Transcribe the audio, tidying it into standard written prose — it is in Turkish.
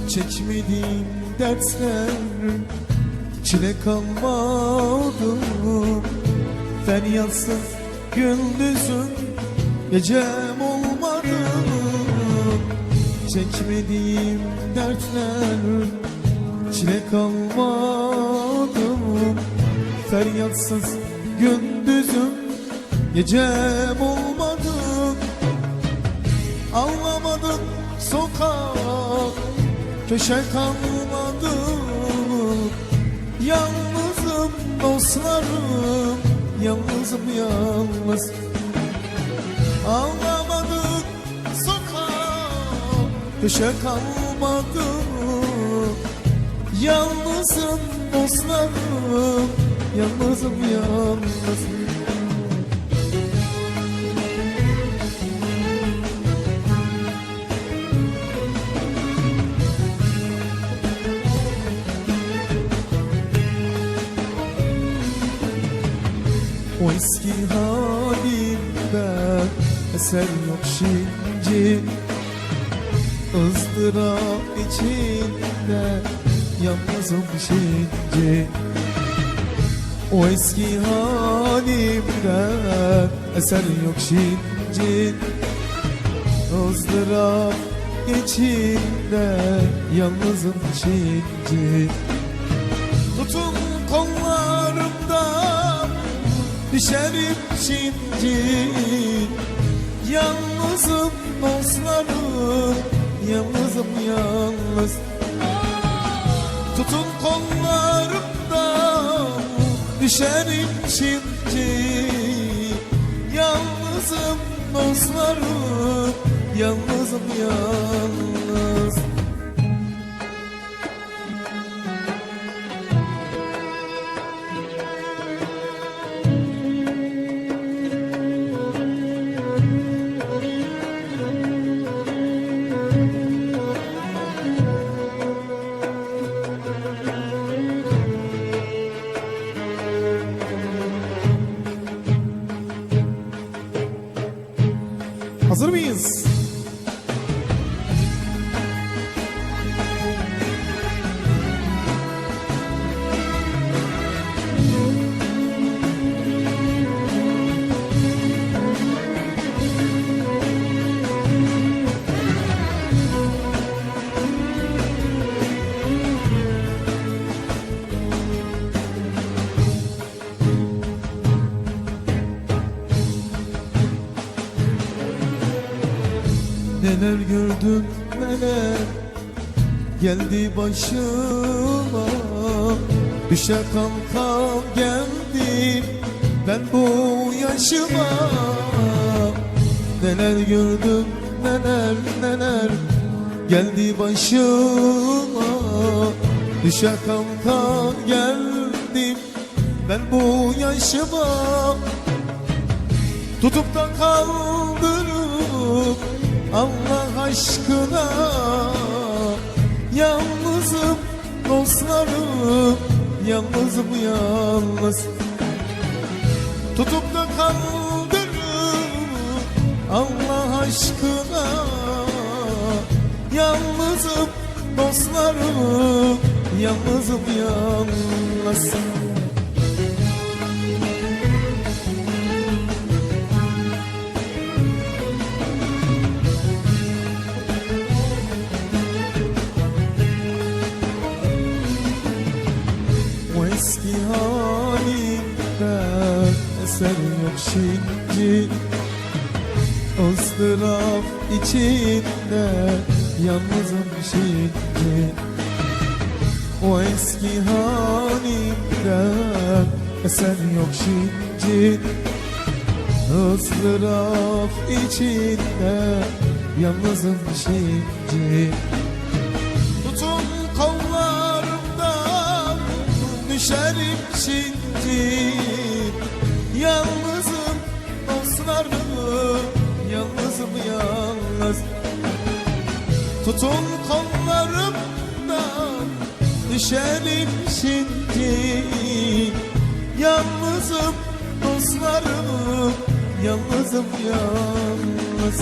Çekmediğim dertler çile kalmadı. Feryatsız gündüzüm gecem olmadı. Çekmediğim dertler çile kalmadı. Feryatsız gündüzüm gecem olmadı. Ağlamadım sokak köşe kalmadı. Yalnızım dostlarım, yalnızım yalnız. Ağlamadık sokak köşe kalmadı. Yalnızım dostlarım, yalnızım yalnız. O eski halimden eser yok şimdi. ızdırap içinde yalnızım şimdi. O eski halimden eser yok şimdi. ızdırap içinde yalnızım şimdi. Tutun kollarımdan düşerim şimdi. Yalnızım dostlarım, yalnızım yalnız. Tutun kollarımdan düşerim şimdi. Yalnızım dostlarım, yalnızım yalnız. Hazır mıyız? Neler gördüm neler geldi başıma. Düşe kalka geldim ben bu yaşıma. Neler gördüm neler neler geldi başıma. Düşe kalka geldim ben bu yaşıma. Tutup da kaldırıp Allah aşkına yalnızım dostlarım, yalnızım yalnız. Tutup da kaldırıp Allah aşkına yalnızım dostlarım, yalnızım yalnız. eser yok şimdi. ızdırap içinde yalnızım şimdi. O eski halimden eser yok şimdi. ızdırap içinde yalnızım şimdi. Tutun kollarımdan düşerim şimdi. Yalnızım dostlarım, yalnızım yalnız. Tutun kollarımdan düşerim şimdi. Yalnızım dostlarım, yalnızım yalnız.